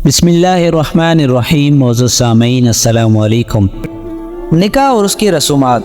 بسم اللہ الرحمن الرحیم۔ معزز سامعین السلام علیکم۔ نکاح اور اس کی رسومات۔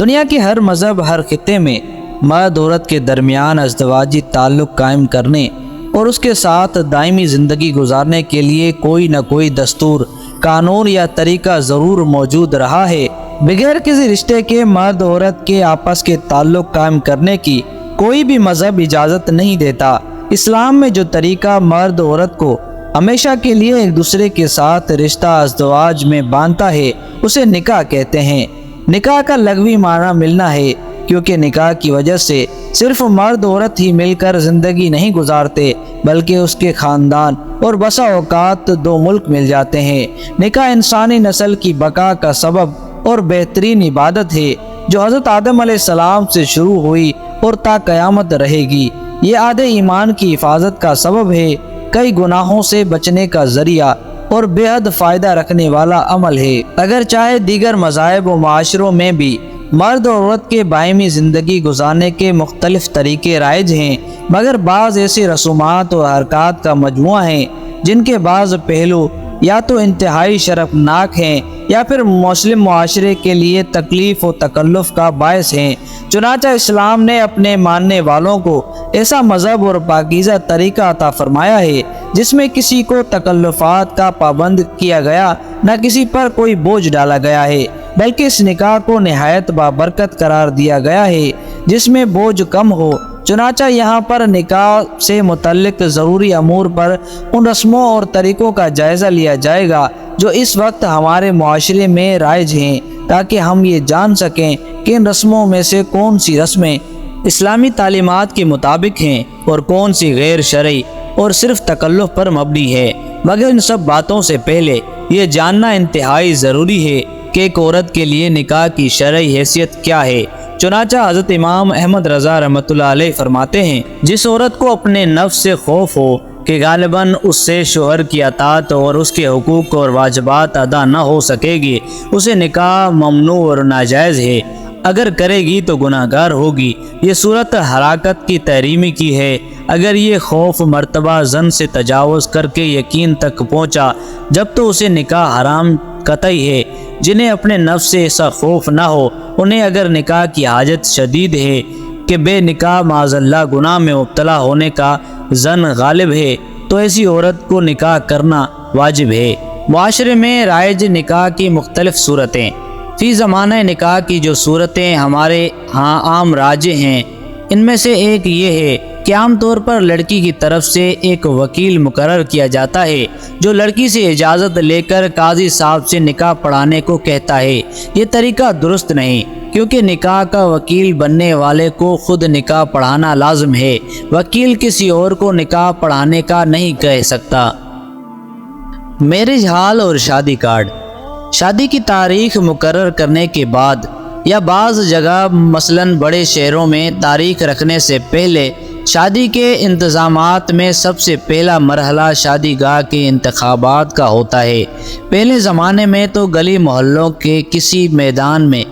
دنیا کے ہر مذہب، ہر خطے میں مرد عورت کے درمیان ازدواجی تعلق قائم کرنے اور اس کے ساتھ دائمی زندگی گزارنے کے لیے کوئی نہ کوئی دستور، قانون یا طریقہ ضرور موجود رہا ہے۔ بغیر کسی رشتے کے مرد عورت کے آپس کے تعلق قائم کرنے کی کوئی بھی مذہب اجازت نہیں دیتا۔ اسلام میں جو طریقہ مرد عورت کو ہمیشہ کے لیے ایک دوسرے کے ساتھ رشتہ ازدواج میں باندھتا ہے اسے نکاح کہتے ہیں۔ نکاح کا لغوی معنی ملنا ہے، کیونکہ نکاح کی وجہ سے صرف مرد عورت ہی مل کر زندگی نہیں گزارتے بلکہ اس کے خاندان اور بسا اوقات دو ملک مل جاتے ہیں۔ نکاح انسانی نسل کی بقا کا سبب اور بہترین عبادت ہے جو حضرت آدم علیہ السلام سے شروع ہوئی اور تا قیامت رہے گی۔ یہ آدھے ایمان کی حفاظت کا سبب ہے، کئی گناہوں سے بچنے کا ذریعہ اور بے حد فائدہ رکھنے والا عمل ہے۔ اگر چاہے دیگر مذاہب و معاشروں میں بھی مرد اور عورت کے باہمی زندگی گزارنے کے مختلف طریقے رائج ہیں، مگر بعض ایسی رسومات اور حرکات کا مجموعہ ہیں جن کے بعض پہلو یا تو انتہائی شرمناک ہیں یا پھر مسلم معاشرے کے لیے تکلیف و تکلف کا باعث ہیں۔ چنانچہ اسلام نے اپنے ماننے والوں کو ایسا مذہب اور پاکیزہ طریقہ عطا فرمایا ہے جس میں کسی کو تکلفات کا پابند کیا گیا، نہ کسی پر کوئی بوجھ ڈالا گیا ہے، بلکہ اس نکاح کو نہایت بابرکت قرار دیا گیا ہے جس میں بوجھ کم ہو۔ چنانچہ یہاں پر نکاح سے متعلق ضروری امور پر ان رسموں اور طریقوں کا جائزہ لیا جائے گا جو اس وقت ہمارے معاشرے میں رائج ہیں، تاکہ ہم یہ جان سکیں کہ ان رسموں میں سے کون سی رسمیں اسلامی تعلیمات کے مطابق ہیں اور کون سی غیر شرعی اور صرف تکلف پر مبنی ہے۔ مگر ان سب باتوں سے پہلے یہ جاننا انتہائی ضروری ہے کہ ایک عورت کے لیے نکاح کی شرعی حیثیت کیا ہے۔ چنانچہ حضرت امام احمد رضا رحمۃ اللہ علیہ فرماتے ہیں، جس عورت کو اپنے نفس سے خوف ہو کہ غالباً اس سے شوہر کی اطاعت اور اس کے حقوق اور واجبات ادا نہ ہو سکے گی، اسے نکاح ممنوع اور ناجائز ہے۔ اگر کرے گی تو گناہ گار ہوگی۔ یہ صورت حراکت کی تحریمی کی ہے۔ اگر یہ خوف مرتبہ زن سے تجاوز کر کے یقین تک پہنچا جب تو اسے نکاح حرام قطعی ہے۔ جنہیں اپنے نفس سے ایسا خوف نہ ہو، انہیں اگر نکاح کی حاجت شدید ہے کہ بے نکاح معاذ اللہ گناہ میں مبتلا ہونے کا زن غالب ہے، تو ایسی عورت کو نکاح کرنا واجب ہے۔ معاشرے میں رائج نکاح کی مختلف صورتیں۔ فی زمانہ نکاح کی جو صورتیں ہمارے ہاں عام راج ہیں، ان میں سے ایک یہ ہے کہ عام طور پر لڑکی کی طرف سے ایک وکیل مقرر کیا جاتا ہے جو لڑکی سے اجازت لے کر قاضی صاحب سے نکاح پڑھانے کو کہتا ہے۔ یہ طریقہ درست نہیں، کیونکہ نکاح کا وکیل بننے والے کو خود نکاح پڑھانا لازم ہے۔ وکیل کسی اور کو نکاح پڑھانے کا نہیں کہہ سکتا۔ میرج ہال اور شادی کارڈ۔ شادی کی تاریخ مقرر کرنے کے بعد یا بعض جگہ مثلاً بڑے شہروں میں تاریخ رکھنے سے پہلے شادی کے انتظامات میں سب سے پہلا مرحلہ شادی گاہ کے انتخابات کا ہوتا ہے۔ پہلے زمانے میں تو گلی محلوں کے کسی میدان میں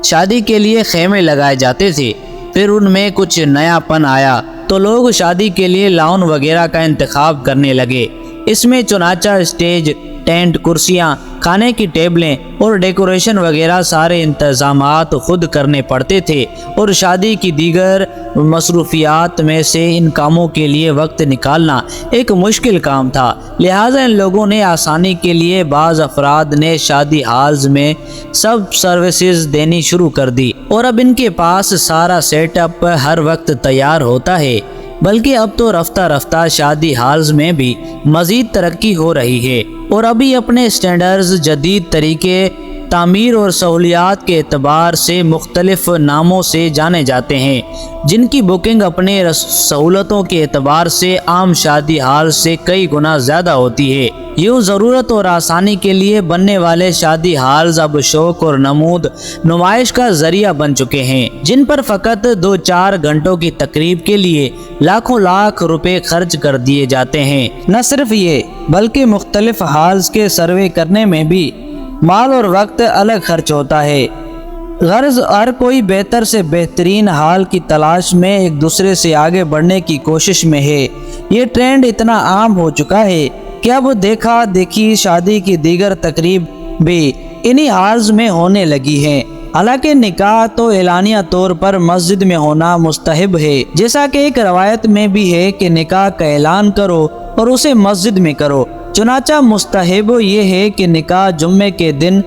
شادی کے لیے خیمے لگائے جاتے تھے، پھر ان میں کچھ نیا پن آیا تو لوگ شادی کے لیے لاؤن وغیرہ کا انتخاب کرنے لگے۔ اس میں چنانچہ اسٹیج، ٹینٹ، کرسیاں، کھانے کی ٹیبلیں اور ڈیکوریشن وغیرہ سارے انتظامات خود کرنے پڑتے تھے، اور شادی کی دیگر مصروفیات میں سے ان کاموں کے لیے وقت نکالنا ایک مشکل کام تھا۔ لہٰذا ان لوگوں نے آسانی کے لیے بعض افراد نے شادی ہالز میں سب سروسز دینی شروع کر دی، اور اب ان کے پاس سارا سیٹ اپ ہر وقت تیار ہوتا ہے۔ بلکہ اب تو رفتہ رفتہ شادی ہالز میں بھی مزید ترقی ہو رہی ہے، اور ابھی اپنے سٹینڈرز، جدید طریقے، تعمیر اور سہولیات کے اعتبار سے مختلف ناموں سے جانے جاتے ہیں، جن کی بکنگ اپنے سہولتوں کے اعتبار سے عام شادی ہال سے کئی گنا زیادہ ہوتی ہے۔ یوں ضرورت اور آسانی کے لیے بننے والے شادی ہالز اب شوق اور نمائش کا ذریعہ بن چکے ہیں، جن پر فقط 2-4 گھنٹوں کی تقریب کے لیے لاکھوں لاکھ روپے خرچ کر دیے جاتے ہیں۔ نہ صرف یہ بلکہ مختلف ہالز کے سروے کرنے میں بھی مال اور وقت الگ خرچ ہوتا ہے۔ غرض ہر کوئی بہتر سے بہترین حال کی تلاش میں ایک دوسرے سے آگے بڑھنے کی کوشش میں ہے۔ یہ ٹرینڈ اتنا عام ہو چکا ہے کہ اب دیکھا دیکھی شادی کی دیگر تقریب بھی انہی حالز میں ہونے لگی ہیں۔ حالانکہ نکاح تو اعلانیہ طور پر مسجد میں ہونا مستحب ہے، جیسا کہ ایک روایت میں بھی ہے کہ نکاح کا اعلان کرو اور اسے مسجد میں کرو۔ چنانچہ مستحب یہ ہے کہ نکاح جمعے کے دن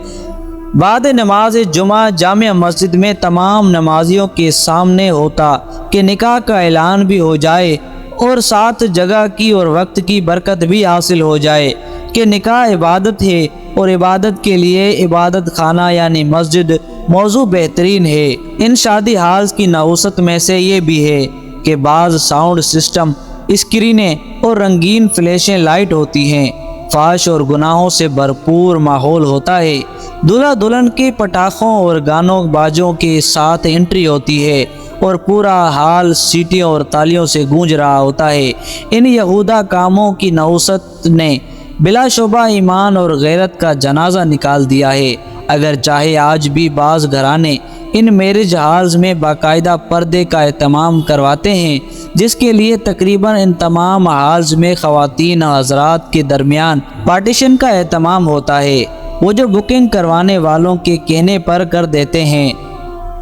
بعد نماز جمعہ جامع مسجد میں تمام نمازیوں کے سامنے ہوتا کہ نکاح کا اعلان بھی ہو جائے اور ساتھ جگہ کی اور وقت کی برکت بھی حاصل ہو جائے کہ نکاح عبادت ہے اور عبادت کے لیے عبادت خانہ یعنی مسجد موضوع بہترین ہے۔ ان شادی ہالز کی نحوست میں سے یہ بھی ہے کہ بعض ساؤنڈ سسٹم، اسکرینیں اور رنگین فلیشیں لائٹ ہوتی ہیں، فحش اور گناہوں سے بھرپور ماحول ہوتا ہے، دلہا دلہن کے پٹاخوں اور گانوں باجوں کے ساتھ انٹری ہوتی ہے اور پورا حال سیٹیوں اور تالیوں سے گونج رہا ہوتا ہے۔ ان یہودہ کاموں کی نحوست نے بلا شبہ ایمان اور غیرت کا جنازہ نکال دیا ہے۔ اگر چاہے آج بھی بعض گھرانے ان میرج ہالز میں باقاعدہ پردے کا اہتمام کرواتے ہیں، جس کے لیے تقریباً ان تمام ہالز میں خواتین و حضرات کے درمیان پارٹیشن کا اہتمام ہوتا ہے، وہ جو بکنگ کروانے والوں کے کہنے پر کر دیتے ہیں۔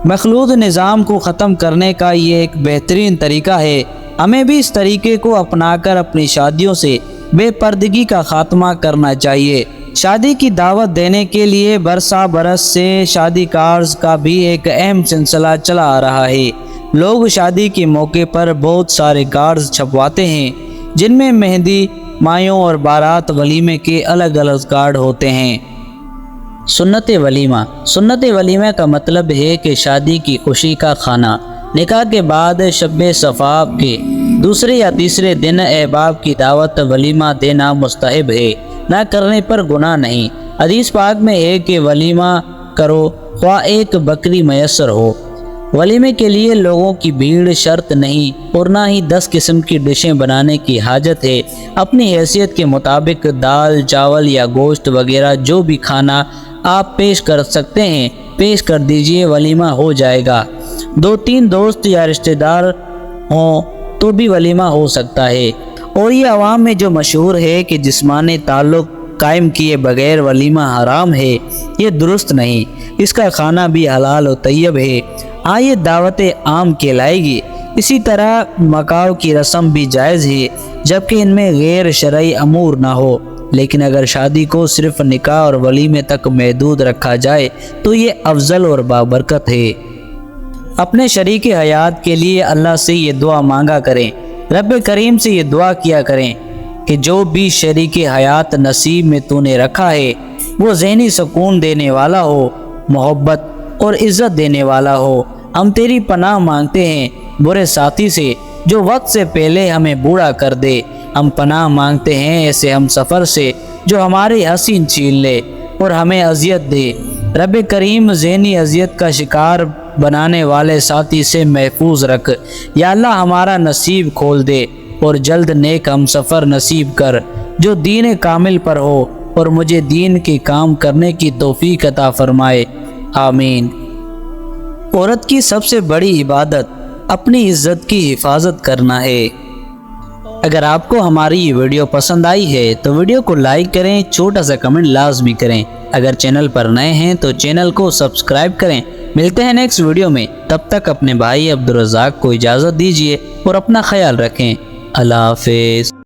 مخلوط نظام کو ختم کرنے کا یہ ایک بہترین طریقہ ہے۔ ہمیں بھی اس طریقے کو اپنا کر اپنی شادیوں سے بے پردگی کا خاتمہ کرنا چاہیے۔ شادی کی دعوت دینے کے لیے برسا برس سے شادی کارڈز کا بھی ایک اہم سلسلہ چلا آ رہا ہے۔ لوگ شادی کے موقع پر بہت سارے کارڈز چھپواتے ہیں، جن میں مہندی، مایوں اور بارات ولیمے کے الگ الگ کارڈ ہوتے ہیں۔ سنت ولیمہ۔ سنت ولیمہ کا مطلب ہے کہ شادی کی خوشی کا کھانا۔ نکاح کے بعد شب صفاف کے دوسرے یا تیسرے دن احباب کی دعوت ولیمہ دینا مستحب ہے، نہ کرنے پر گناہ نہیں۔ حدیث پاک میں ہے کہ ولیمہ کرو خواہ ایک بکری میسر ہو۔ ولیمے کے لیے لوگوں کی بھیڑ شرط نہیں اور نہ ہی 10 قسم کی ڈشیں بنانے کی حاجت ہے۔ اپنی حیثیت کے مطابق دال، چاول یا گوشت وغیرہ جو بھی کھانا آپ پیش کر سکتے ہیں پیش کر دیجئے، ولیمہ ہو جائے گا۔ 2-3 دوست یا رشتہ دار ہوں تو بھی ولیمہ ہو سکتا ہے۔ اور یہ عوام میں جو مشہور ہے کہ جسمانی تعلق قائم کیے بغیر ولیمہ حرام ہے، یہ درست نہیں۔ اس کا کھانا بھی حلال و طیب ہے، ہاں یہ دعوت عام کہلائے گی۔ اسی طرح مکاؤ کی رسم بھی جائز ہے، جبکہ ان میں غیر شرعی امور نہ ہو۔ لیکن اگر شادی کو صرف نکاح اور ولیمے تک محدود رکھا جائے تو یہ افضل اور بابرکت ہے۔ اپنے شریک حیات کے لیے اللہ سے یہ دعا مانگا کریں، رب کریم سے یہ دعا کیا کریں کہ جو بھی شریک حیات نصیب میں تو نے رکھا ہے وہ ذہنی سکون دینے والا ہو، محبت اور عزت دینے والا ہو۔ ہم تیری پناہ مانگتے ہیں برے ساتھی سے جو وقت سے پہلے ہمیں بوڑھا کر دے۔ ہم پناہ مانگتے ہیں ایسے ہم سفر سے جو ہماری حسین چھین لے اور ہمیں اذیت دے۔ رب کریم ذہنی اذیت کا شکار بنانے والے ساتھی سے محفوظ رکھ۔ یا اللہ ہمارا نصیب کھول دے اور جلد نیک ہم سفر نصیب کر جو دین کامل پر ہو، اور مجھے دین کے کام کرنے کی توفیق عطا فرمائے، آمین۔ عورت کی سب سے بڑی عبادت اپنی عزت کی حفاظت کرنا ہے۔ اگر آپ کو ہماری یہ ویڈیو پسند آئی ہے تو ویڈیو کو لائک کریں، چھوٹا سا کمنٹ لازمی کریں۔ اگر چینل پر نئے ہیں تو چینل کو سبسکرائب کریں۔ ملتے ہیں نیکسٹ ویڈیو میں، تب تک اپنے بھائی عبدالرزاق کو اجازت دیجیے اور اپنا خیال رکھیں۔ اللہ حافظ۔